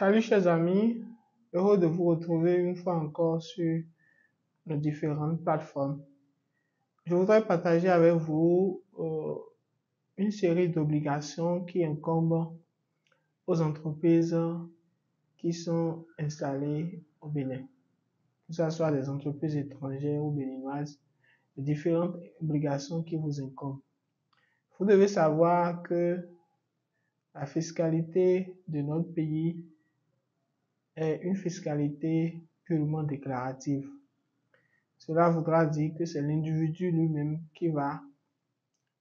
Salut chers amis, heureux de vous retrouver une fois encore sur nos différentes plateformes. Je voudrais partager avec vous une série d'obligations qui incombent aux entreprises qui sont installées au Bénin, que ce soit des entreprises étrangères ou béninoises, les différentes obligations qui vous incombent. Vous devez savoir que la fiscalité de notre pays est une fiscalité purement déclarative. Cela voudra dire que c'est l'individu lui-même qui va,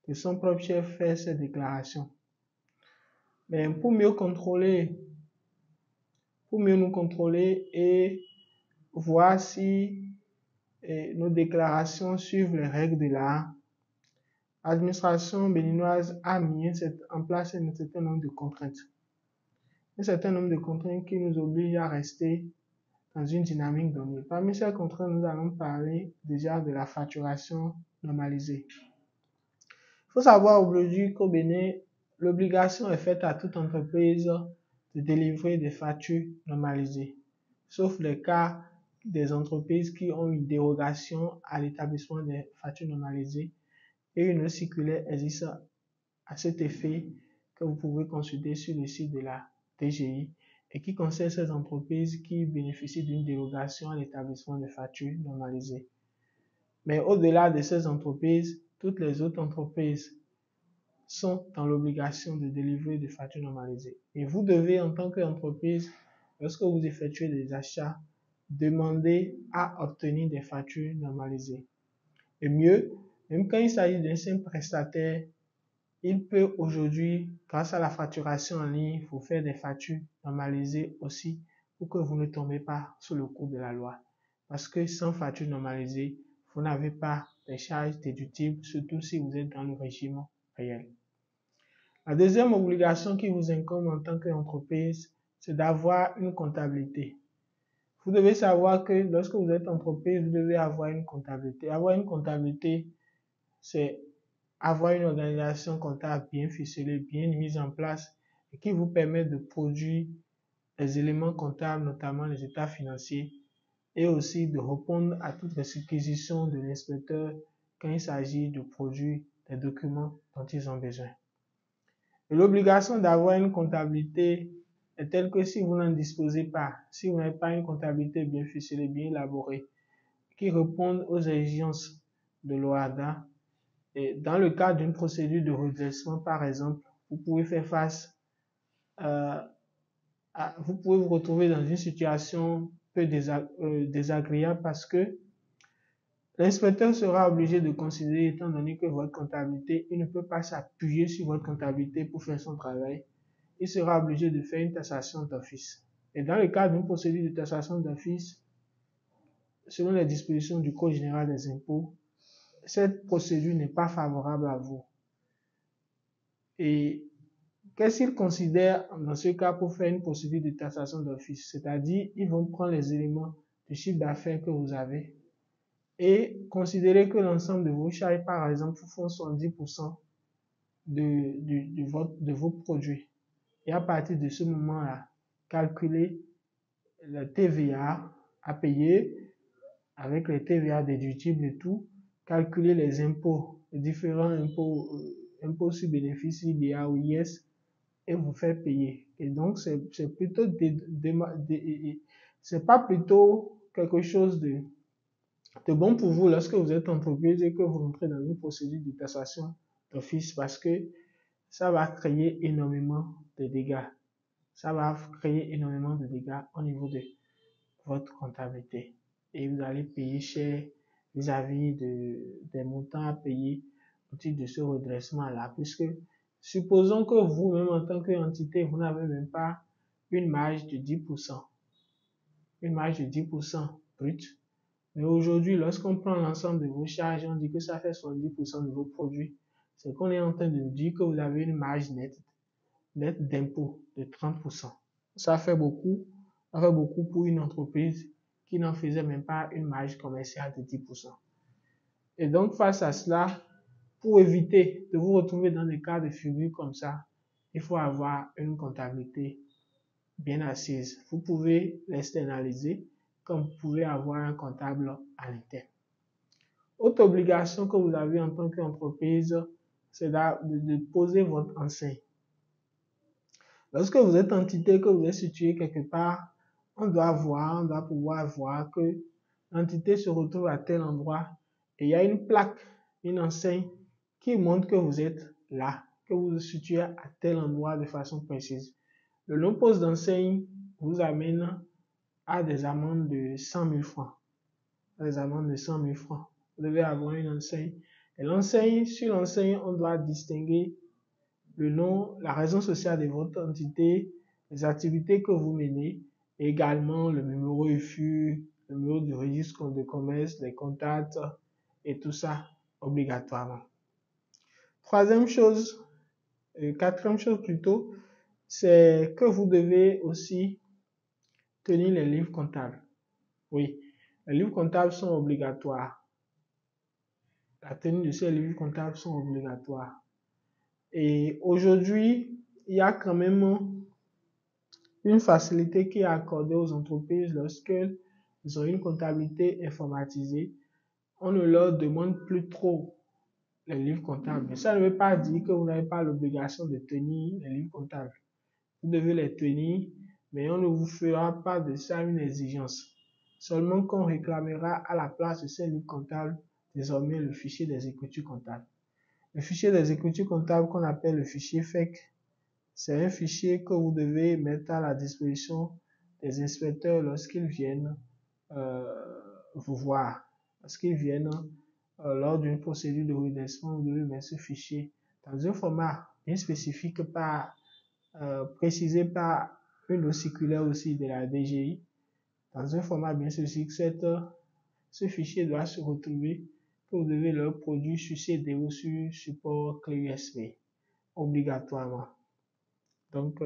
de son propre chef, faire ses déclarations. Mais pour mieux nous contrôler et voir si nos déclarations suivent les règles de l'art, l'administration béninoise a mis en place un certain nombre de contraintes. Un certain nombre de contraintes qui nous obligent à rester dans une dynamique donnée. Parmi ces contraintes, nous allons parler déjà de la facturation normalisée. Il faut savoir aujourd'hui qu'au Bénin, l'obligation est faite à toute entreprise de délivrer des factures normalisées, sauf les cas des entreprises qui ont une dérogation à l'établissement des factures normalisées et une circulaire existe à cet effet que vous pouvez consulter sur le site de la DGI et qui concerne ces entreprises qui bénéficient d'une dérogation à l'établissement des factures normalisées. Mais au-delà de ces entreprises, toutes les autres entreprises sont dans l'obligation de délivrer des factures normalisées. Et vous devez, en tant qu'entreprise, lorsque vous effectuez des achats, demander à obtenir des factures normalisées. Et mieux, même quand il s'agit d'un simple prestataire, il peut aujourd'hui, grâce à la facturation en ligne, vous faire des factures normalisées aussi pour que vous ne tombez pas sous le coup de la loi. Parce que sans facture normalisée, vous n'avez pas de charges déductibles, surtout si vous êtes dans le régime réel. La deuxième obligation qui vous incombe en tant qu'entreprise, c'est d'avoir une comptabilité. Vous devez savoir que lorsque vous êtes entreprise, vous devez avoir une comptabilité. Avoir une comptabilité, c'est avoir une organisation comptable bien ficelée, bien mise en place et qui vous permet de produire les éléments comptables, notamment les états financiers, et aussi de répondre à toutes les réquisitions de l'inspecteur quand il s'agit de produire les documents dont ils ont besoin. L'obligation d'avoir une comptabilité est telle que si vous n'en disposez pas, si vous n'avez pas une comptabilité bien ficelée, bien élaborée, qui réponde aux exigences de l'OHADA, et dans le cadre d'une procédure de redressement, par exemple, vous pouvez faire face vous pouvez vous retrouver dans une situation peu désagréable parce que l'inspecteur sera obligé de considérer, étant donné que votre comptabilité, il ne peut pas s'appuyer sur votre comptabilité pour faire son travail, il sera obligé de faire une taxation d'office. Et dans le cadre d'une procédure de taxation d'office, selon les dispositions du Code général des impôts, cette procédure n'est pas favorable à vous. Et qu'est-ce qu'ils considèrent dans ce cas pour faire une procédure de taxation d'office? C'est-à-dire, ils vont prendre les éléments du chiffre d'affaires que vous avez et considérer que l'ensemble de vos charges, par exemple, font 70% de vos produits. Et à partir de ce moment-là, calculer la TVA à payer avec les TVA déductibles et tout, calculer les impôts, les différents impôts sur bénéfice, IBA ou IS, et vous faire payer. Et donc, c'est plutôt c'est pas plutôt quelque chose de bon pour vous lorsque vous êtes entreprise et que vous rentrez dans une procédure de taxation d'office parce que ça va créer énormément de dégâts. Ça va créer énormément de dégâts au niveau de votre comptabilité. Et vous allez payer cher vis-à-vis des montants à payer au titre de ce redressement-là, puisque supposons que vous-même en tant qu'entité, vous n'avez même pas une marge de 10%, une marge de 10% brute. Mais aujourd'hui, lorsqu'on prend l'ensemble de vos charges, on dit que ça fait 70% de vos produits. C'est qu'on est en train de nous dire que vous avez une marge nette d'impôt de 30%. Ça fait beaucoup pour une entreprise qui n'en faisait même pas une marge commerciale de 10%. Et donc, face à cela, pour éviter de vous retrouver dans des cas de figure comme ça, il faut avoir une comptabilité bien assises. Vous pouvez l'externaliser comme vous pouvez avoir un comptable à l'interne. Autre obligation que vous avez en tant qu'entreprise, c'est de poser votre enseigne. Lorsque vous êtes entité, que vous êtes situé quelque part, on doit pouvoir voir que l'entité se retrouve à tel endroit et il y a une plaque, une enseigne qui montre que vous êtes là, que vous vous situez à tel endroit de façon précise. Le non-pose d'enseigne vous amène à des amendes de 100 000 francs. Des amendes de 100 000 francs. Vous devez avoir une enseigne. Et l'enseigne, sur l'enseigne, on doit distinguer le nom, la raison sociale de votre entité, les activités que vous menez, et également le numéro IFU, le numéro du registre de commerce, les contacts, et tout ça obligatoirement. Quatrième chose plutôt, c'est que vous devez aussi tenir les livres comptables. Oui, les livres comptables sont obligatoires. La tenue de ces livres comptables sont obligatoires. Et aujourd'hui, il y a quand même une facilité qui est accordée aux entreprises lorsqu'elles ont une comptabilité informatisée. On ne leur demande plus trop les livres comptables. Mais ça ne veut pas dire que vous n'avez pas l'obligation de tenir les livres comptables. Vous devez les tenir, mais on ne vous fera pas de ça une exigence. Seulement qu'on réclamera à la place de ces livres comptables désormais le fichier des écritures comptables. Le fichier des écritures comptables qu'on appelle le fichier FEC, c'est un fichier que vous devez mettre à la disposition des inspecteurs lorsqu'ils viennent vous voir. Lorsqu'ils viennent lors d'une procédure de redressement, vous devez mettre ce fichier dans un format bien spécifique précisé par une circulaire aussi de la DGI. Dans un format bien spécifique, ce fichier doit se retrouver, que vous devez le produire sur CD ou sur support clé USB, obligatoirement. Donc,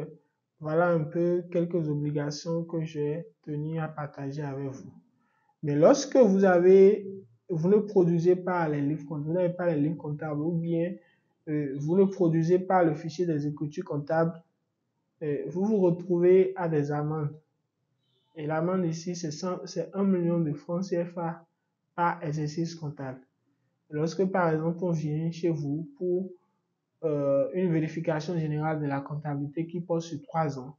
voilà un peu quelques obligations que j'ai tenu à partager avec vous. Mais lorsque vous ne produisez pas les livres comptables, vous n'avez pas les livres comptables, ou bien vous ne produisez pas le fichier des écritures comptables, vous vous retrouvez à des amendes. Et l'amende ici, c'est 1 million de francs CFA par exercice comptable. Lorsque, par exemple, on vient chez vous pour une vérification générale de la comptabilité qui porte sur 3 ans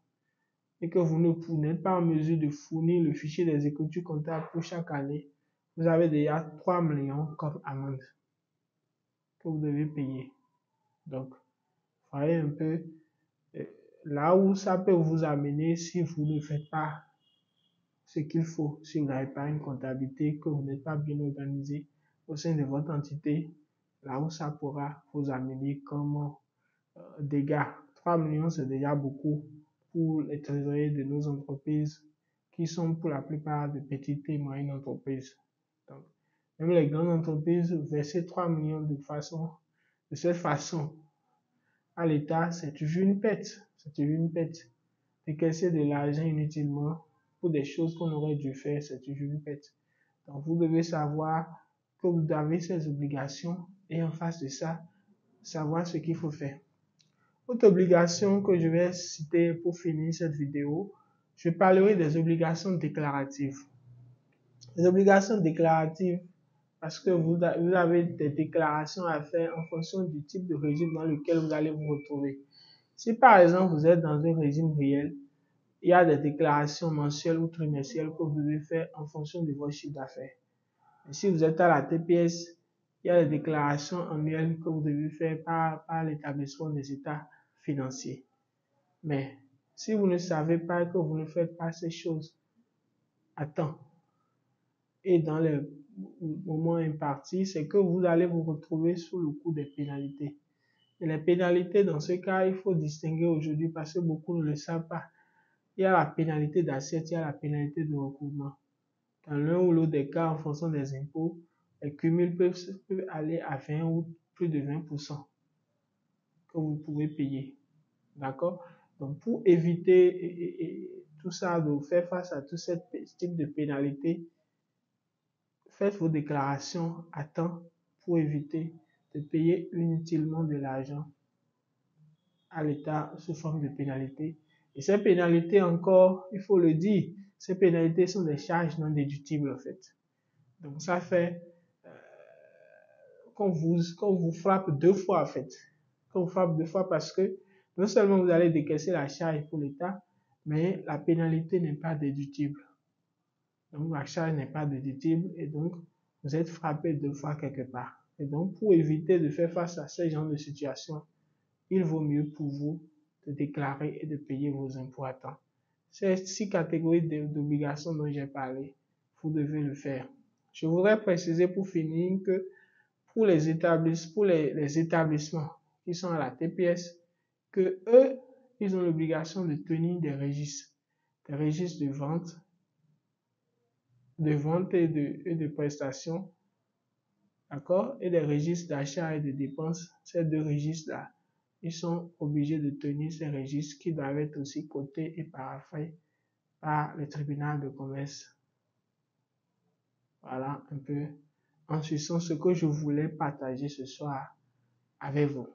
et que vous n'êtes pas en mesure de fournir le fichier des écritures comptables pour chaque année, vous avez déjà 3 millions comme amende que vous devez payer. Donc, voyez un peu là où ça peut vous amener si vous ne faites pas ce qu'il faut, si vous n'avez pas une comptabilité, que vous n'êtes pas bien organisé au sein de votre entité, là où ça pourra vous amener comme dégâts. 3 millions, c'est déjà beaucoup pour les trésoriers de nos entreprises qui sont pour la plupart de petites et moyennes entreprises. Donc, même les grandes entreprises, verser 3 millions de cette façon à l'État, c'est toujours une perte. C'est toujours une perte. Décaisser de l'argent inutilement pour des choses qu'on aurait dû faire, c'est toujours une perte. Donc, vous devez savoir que vous avez ces obligations et en face de ça, savoir ce qu'il faut faire. Autre obligation que je vais citer pour finir cette vidéo, je parlerai des obligations déclaratives. Les obligations déclaratives, parce que vous avez des déclarations à faire en fonction du type de régime dans lequel vous allez vous retrouver. Si par exemple vous êtes dans un régime réel, il y a des déclarations mensuelles ou trimestrielles que vous devez faire en fonction de votre chiffre d'affaires. Et si vous êtes à la TPS, il y a des déclarations annuelles que vous devez faire par l'établissement des états financiers. Mais si vous ne savez pas que vous ne faites pas ces choses à temps et dans les moments impartis, c'est que vous allez vous retrouver sous le coup des pénalités. Et les pénalités, dans ce cas, il faut distinguer aujourd'hui parce que beaucoup ne le savent pas. Il y a la pénalité d'assiette, il y a la pénalité de recouvrement. Dans l'un ou l'autre des cas, en fonction des impôts, les cumuls peuvent aller à 20 ou plus de 20% que vous pouvez payer. D'accord? Donc, pour éviter tout ça, de faire face à tout ce type de pénalité, faites vos déclarations à temps pour éviter de payer inutilement de l'argent à l'État sous forme de pénalité. Et ces pénalités encore, il faut le dire, ces pénalités sont des charges non déductibles en fait. Donc ça fait qu'on vous frappe deux fois en fait. Qu'on vous frappe deux fois parce que non seulement vous allez décaisser la charge pour l'État, mais la pénalité n'est pas déductible. Donc la charge n'est pas déductible et donc vous êtes frappé deux fois quelque part. Et donc pour éviter de faire face à ce genre de situation, il vaut mieux pour vous de déclarer et de payer vos impôts à temps. Ces 6 catégories d'obligations dont j'ai parlé, vous devez le faire. Je voudrais préciser pour finir que pour les établissements qui sont à la TPS, que eux, ils ont l'obligation de tenir des registres de vente et de prestations, d'accord, et des registres d'achat et de dépenses. Ces deux registres-là, ils sont obligés de tenir ces registres qui doivent être aussi cotés et paraphés par le tribunal de commerce. Voilà un peu en ce sens ce que je voulais partager ce soir avec vous.